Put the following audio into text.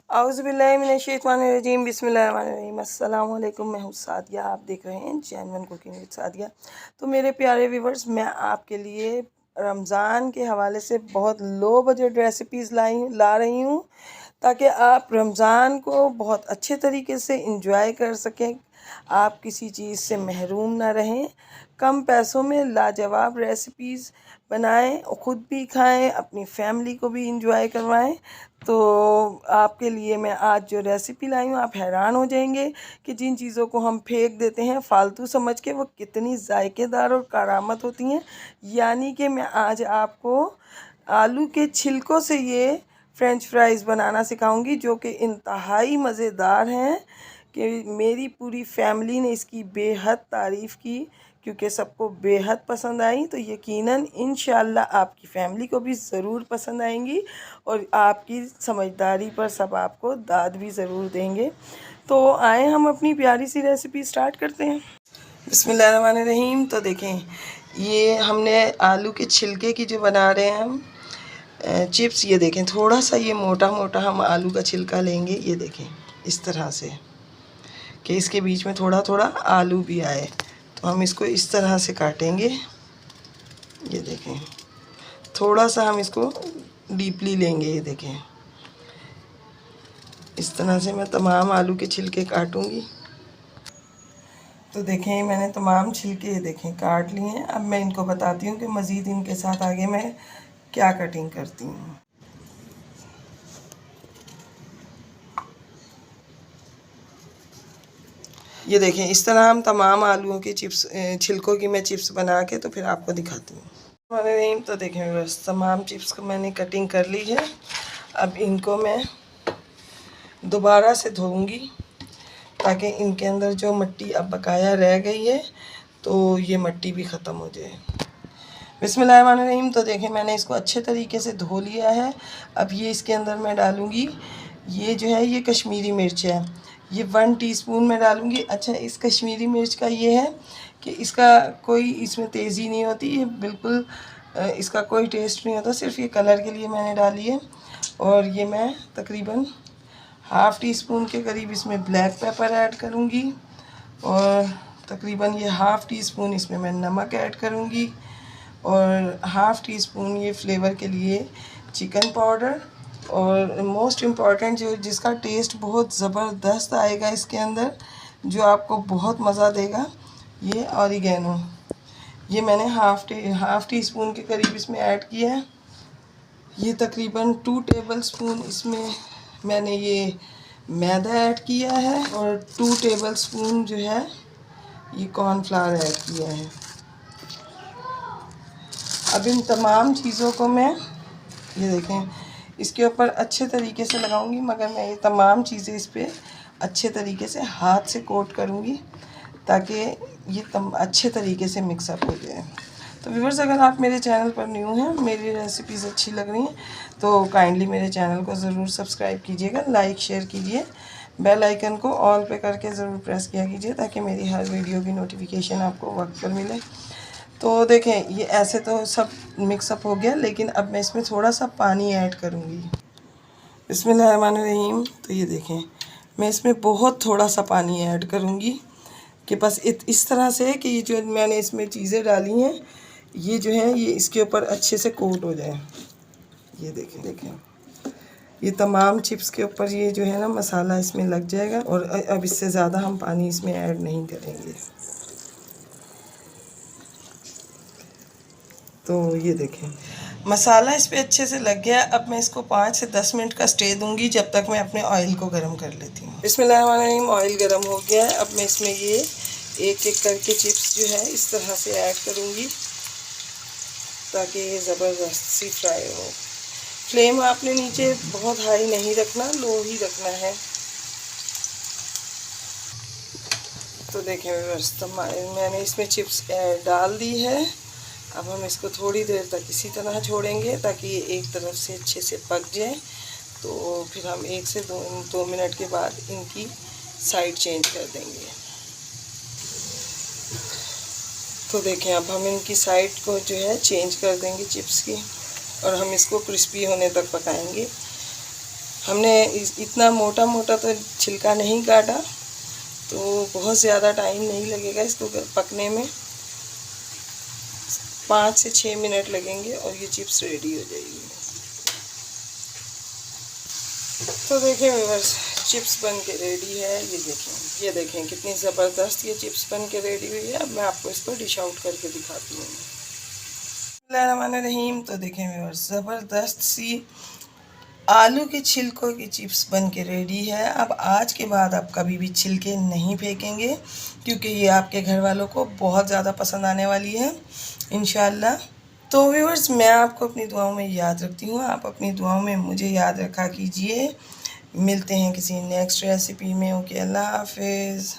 औज़ुबिल्लाहिमिनश्शैतानिर्रजीम बिस्मिल्लाहिर्रहमानिर्रहीम। अस्सलाम वालेकुम, मैं हूँ सादिया। आप देख रहे हैं जेन्युइन कुकिंग विद सादिया। तो मेरे प्यारे व्यूवर्स, मैं आपके लिए रमज़ान के हवाले से बहुत लो बजट रेसिपीज़ ला रही हूँ ताकि आप रमज़ान को बहुत अच्छे तरीके से इंजॉय कर सकें, आप किसी चीज़ से महरूम ना रहें। कम पैसों में लाजवाब रेसिपीज़ बनाएं, ख़ुद भी खाएं, अपनी फैमिली को भी इंजॉय करवाएं। तो आपके लिए मैं आज जो रेसिपी लाई हूँ, आप हैरान हो जाएंगे कि जिन चीज़ों को हम फेंक देते हैं फालतू समझ के, वो कितनी जायकेदार और करामत होती हैं। यानी कि मैं आज आपको आलू के छिलकों से ये फ्रेंच फ्राइज़ बनाना सिखाऊंगी, जो कि इंतहाई मज़ेदार हैं कि मेरी पूरी फैमिली ने इसकी बेहद तारीफ़ की, क्योंकि सबको बेहद पसंद आई। तो यकीनन इंशाअल्लाह आपकी फ़ैमिली को भी ज़रूर पसंद आएंगी और आपकी समझदारी पर सब आपको दाद भी ज़रूर देंगे। तो आए हम अपनी प्यारी सी रेसिपी स्टार्ट करते हैं। बिस्मिल्लाहिर्रहमानिर्रहीम। तो देखें, ये हमने आलू के छिलके की जो बना रहे हैं हम चिप्स, ये देखें थोड़ा सा ये मोटा मोटा हम आलू का छिलका लेंगे। ये देखें इस तरह से कि इसके बीच में थोड़ा थोड़ा आलू भी आए, तो हम इसको इस तरह से काटेंगे। ये देखें थोड़ा सा हम इसको डीपली लेंगे। ये देखें इस तरह से मैं तमाम आलू के छिलके काटूंगी। तो देखें मैंने तमाम छिलके ये देखें काट लिए हैं। अब मैं इनको बताती हूँ कि मज़ीद इनके साथ आगे मैं क्या कटिंग करती हूँ। ये देखें इस तरह हम तमाम आलूओं की चिप्स छिलकों की मैं चिप्स बना के तो फिर आपको दिखाती हूँ। तो देखें बस तमाम चिप्स को मैंने कटिंग कर ली है। अब इनको मैं दोबारा से धोऊंगी ताकि इनके अंदर जो मिट्टी अब बकाया रह गई है तो ये मिट्टी भी ख़त्म हो जाए। बिस्मिल्लाहिर्रहमानिर्रहीम। तो देखें मैंने इसको अच्छे तरीके से धो लिया है। अब ये इसके अंदर मैं डालूँगी, ये जो है ये कश्मीरी मिर्च है, ये 1 टीस्पून मैं डालूँगी। अच्छा, इस कश्मीरी मिर्च का ये है कि इसका कोई इसमें तेज़ी नहीं होती, ये बिल्कुल इसका कोई टेस्ट नहीं होता, सिर्फ ये कलर के लिए मैंने डाली है। और ये मैं तकरीबन ½ टीस्पून के करीब इसमें ब्लैक पेपर ऐड करूँगी और तकरीबन ये ½ टीस्पून इसमें मैं नमक ऐड करूँगी और ½ टीस्पून ये फ्लेवर के लिए चिकन पाउडर। और मोस्ट इम्पॉर्टेंट जो जिसका टेस्ट बहुत ज़बरदस्त आएगा इसके अंदर, जो आपको बहुत मज़ा देगा, ये ऑरिगेनो। ये मैंने ½ टीस्पून के करीब इसमें ऐड किया है। ये तकरीबन 2 टेबलस्पून इसमें मैंने ये मैदा ऐड किया है और 2 टेबलस्पून जो है ये कॉर्नफ्लावर ऐड किया है। अब इन तमाम चीज़ों को मैं ये देखें इसके ऊपर अच्छे तरीके से लगाऊंगी, मगर मैं ये तमाम चीज़ें इस पर अच्छे तरीके से हाथ से कोट करूंगी ताकि ये अच्छे तरीके से मिक्सअप हो जाए। तो व्यूअर्स, अगर आप मेरे चैनल पर न्यू हैं, मेरी रेसिपीज़ अच्छी लग रही हैं तो काइंडली मेरे चैनल को ज़रूर सब्सक्राइब कीजिएगा, लाइक शेयर कीजिए, बेल आइकन को ऑल पे करके ज़रूर प्रेस किया कीजिए ताकि मेरी हर वीडियो की नोटिफिकेशन आपको वक्त पर मिले। तो देखें ये ऐसे तो सब मिक्सअप हो गया, लेकिन अब मैं इसमें थोड़ा सा पानी ऐड करूँगी। बिस्मिल्लाहिर्रहमानिर्रहीम। तो ये देखें मैं इसमें बहुत थोड़ा सा पानी ऐड करूँगी कि बस इस तरह से कि ये जो मैंने इसमें चीज़ें डाली हैं ये जो है ये इसके ऊपर अच्छे से कोट हो जाए। ये देखें ये तमाम चिप्स के ऊपर ये जो है ना मसाला इसमें लग जाएगा और अब इससे ज़्यादा हम पानी इसमें ऐड नहीं करेंगे। तो ये देखें मसाला इस पर अच्छे से लग गया। अब मैं इसको 5 से 10 मिनट का स्टे दूंगी जब तक मैं अपने ऑयल को गर्म कर लेती हूँ। बिस्मिल्लाहिर्रहमानिर्रहीम। ऑयल गर्म हो गया है। अब मैं इसमें ये एक एक करके चिप्स जो है इस तरह से ऐड करूँगी ताकि ये ज़बरदस्त सी फ्राई हो। फ्लेम आपने नीचे बहुत हाई नहीं रखना, लो ही रखना है। तो देखें बस मैंने इसमें चिप्स डाल दी है। अब हम इसको थोड़ी देर तक इसी तरह छोड़ेंगे ताकि ये एक तरफ से अच्छे से पक जाए। तो फिर हम 1 से 2 मिनट के बाद इनकी साइड चेंज कर देंगे। तो देखें अब हम इनकी साइड को जो है चेंज कर देंगे चिप्स की और हम इसको क्रिस्पी होने तक पकाएंगे। हमने इतना मोटा मोटा तो छिलका नहीं काटा, तो बहुत ज़्यादा टाइम नहीं लगेगा इसको पकने में। 5 से 6 मिनट लगेंगे और ये चिप्स रेडी हो जाएगी। तो देखिए व्यूअर्स, चिप्स बन के रेडी है। ये देखें कितनी ज़बरदस्त ये चिप्स बन के रेडी हुई है। अब मैं आपको इसको डिश आउट करके दिखाती हूँ। बिस्मिल्लाहिर्रहमानिर्रहीम। तो देखें व्यूअर्स, ज़बरदस्त सी आलू के छिलकों की चिप्स बन के रेडी है। अब आज के बाद आप कभी भी छिलके नहीं फेंकेंगे, क्योंकि ये आपके घर वालों को बहुत ज़्यादा पसंद आने वाली है इंशाल्लाह। तो व्यूअर्स, मैं आपको अपनी दुआओं में याद रखती हूँ, आप अपनी दुआओं में मुझे याद रखा कीजिए। मिलते हैं किसी नेक्स्ट रेसिपी में। ओके, अल्लाह हाफिज़।